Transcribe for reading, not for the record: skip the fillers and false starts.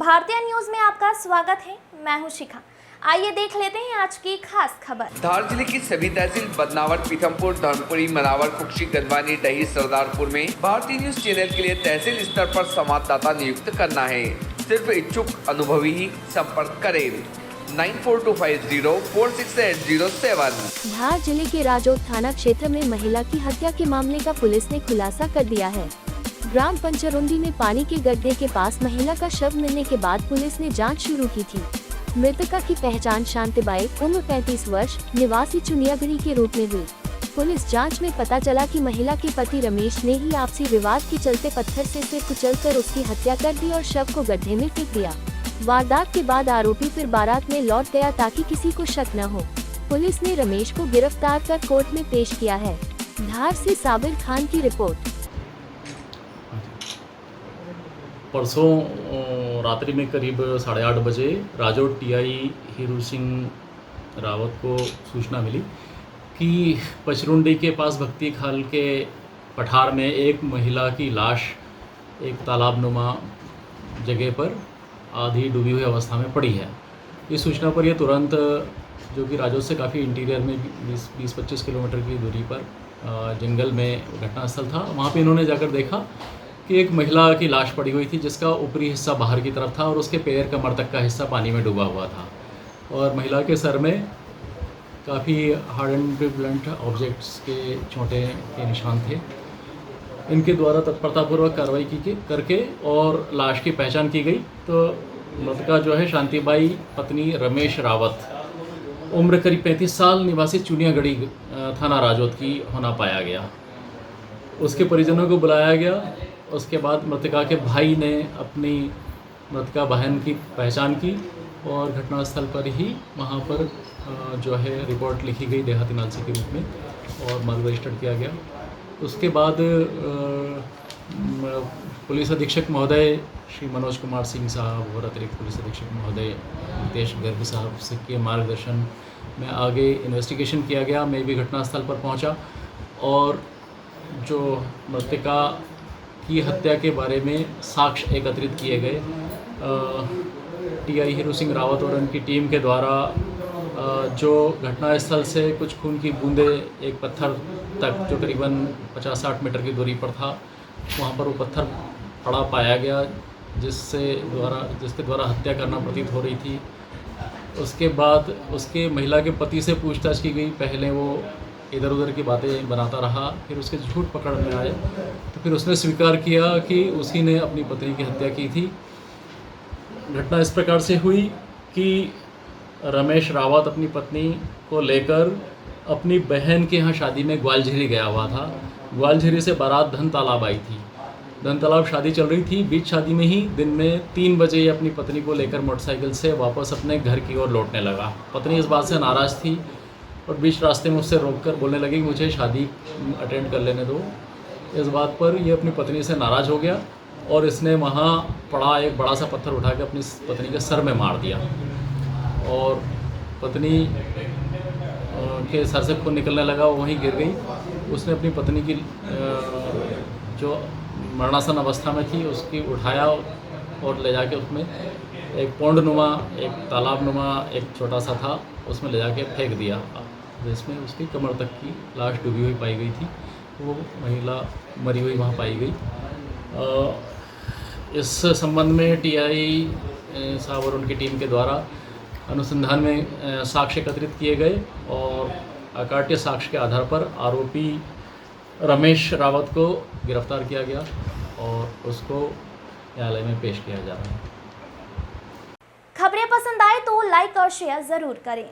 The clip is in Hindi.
भारतीय न्यूज में आपका स्वागत है। मैं हूं शिखा। आइए देख लेते हैं आज की खास खबर। धार जिले की सभी तहसील बदनावर, पीथमपुर, धर्मपुरी, मनावर, कुक्षी, गंदवानी, डही, सरदारपुर में भारतीय न्यूज चैनल के लिए तहसील स्तर पर संवाददाता नियुक्त करना है। सिर्फ इच्छुक अनुभवी ही संपर्क करें। 9425046807। धार जिले के राजौर थाना क्षेत्र में महिला की हत्या के मामले का पुलिस ने खुलासा कर दिया है। ग्राम पंचरुंडी में पानी के गड्ढे के पास महिला का शव मिलने के बाद पुलिस ने जांच शुरू की थी। मृतका की पहचान शांतिबाई उम्र 35 वर्ष निवासी चुनियागढ़ी के रूप में हुई। पुलिस जांच में पता चला कि महिला के पति रमेश ने ही आपसी विवाद के चलते पत्थर से कुचलकर उसकी हत्या कर दी और शव को गड्ढे में फेंक दिया। वारदात के बाद आरोपी फिर बारात में लौट गया ताकि किसी को शक न हो। पुलिस ने रमेश को गिरफ्तार कर कोर्ट में पेश किया है। धार से साबिर खान की रिपोर्ट। परसों रात्रि में करीब 8:30 बजे राजौर टीआई हीरू सिंह रावत को सूचना मिली कि पचरुंडी के पास भक्ति खाल के पठार में एक महिला की लाश एक तालाबनुमा जगह पर आधी डूबी हुई अवस्था में पड़ी है। इस सूचना पर यह तुरंत, जो कि राजौर से काफ़ी इंटीरियर में 20-25 किलोमीटर की दूरी पर जंगल में घटनास्थल था, वहाँ पे इन्होंने जाकर देखा कि एक महिला की लाश पड़ी हुई थी जिसका ऊपरी हिस्सा बाहर की तरफ था और उसके पैर कमर तक का हिस्सा पानी में डूबा हुआ था और महिला के सर में काफ़ी हार्ड एंड ब्लंट ऑब्जेक्ट्स के चोटें के निशान थे। इनके द्वारा तत्परतापूर्वक कार्रवाई करके और लाश की पहचान की गई। तो मृतका जो है शांतिबाई पत्नी रमेश रावत, उम्र करीब 35 साल, निवासी चुनियागढ़ी थाना राजौर की होना पाया गया। उसके परिजनों को बुलाया गया। उसके बाद मृतका के भाई ने अपनी मृतका बहन की पहचान की और घटनास्थल पर ही वहाँ पर जो है रिपोर्ट लिखी गई देहाती नालसी के रूप में और मार्ग रजिस्टर्ड किया गया। उसके बाद पुलिस अधीक्षक महोदय श्री मनोज कुमार सिंह साहब और अतिरिक्त पुलिस अधीक्षक महोदय नितेश गर्ग साहब से के मार्गदर्शन में आगे इन्वेस्टिगेशन किया गया। मैं भी घटनास्थल पर पहुंचा और जो मृतका की हत्या के बारे में साक्ष्य एकत्रित किए गए। टीआई हीरू सिंह रावत और उनकी टीम के द्वारा जो घटनास्थल से कुछ खून की बूंदें एक पत्थर तक, जो करीबन 50-60 मीटर की दूरी पर था, वहाँ पर वो पत्थर पड़ा पाया गया जिसके द्वारा हत्या करना प्रतीत हो रही थी। उसके बाद उसके महिला के पति से पूछताछ की गई। पहले वो इधर उधर की बातें बनाता रहा, फिर उसके झूठ पकड़ में आए तो फिर उसने स्वीकार किया कि उसी ने अपनी पत्नी की हत्या की थी। घटना इस प्रकार से हुई कि रमेश रावत अपनी पत्नी को लेकर अपनी बहन के यहाँ शादी में ग्वालझीरी गया हुआ था। ग्वालझीरी से बारात धन तालाब आई थी। धन तालाब शादी चल रही थी। बीच शादी में ही दिन में 3 बजे अपनी पत्नी को लेकर मोटरसाइकिल से वापस अपने घर की ओर लौटने लगा। पत्नी इस बात से नाराज़ थी और बीच रास्ते में उससे रोककर बोलने लगी कि मुझे शादी अटेंड कर लेने दो। इस बात पर ये अपनी पत्नी से नाराज़ हो गया और इसने वहाँ पड़ा एक बड़ा सा पत्थर उठा के अपनी पत्नी के सर में मार दिया और पत्नी के सर से खून निकलने लगा, वो वहीं गिर गई। उसने अपनी पत्नी की जो मरणासन अवस्था में थी उसकी उठाया और ले जाके उसमें एक पोंडनुमा, एक तालाबनुमा एक छोटा सा था, उसमें ले जाके फेंक दिया, जिसमें उसकी कमर तक की लाश डूबी हुई पाई गई थी। वो महिला मरी हुई वहाँ पाई गई। इस संबंध में टीआई साहब और उनकी टीम के द्वारा अनुसंधान में साक्ष्य एकत्रित किए गए और अकाट्य साक्ष्य के आधार पर आरोपी रमेश रावत को गिरफ्तार किया गया और उसको न्यायालय में पेश किया जा रहा है। खबरें पसंद आए तो लाइक और शेयर जरूर करें।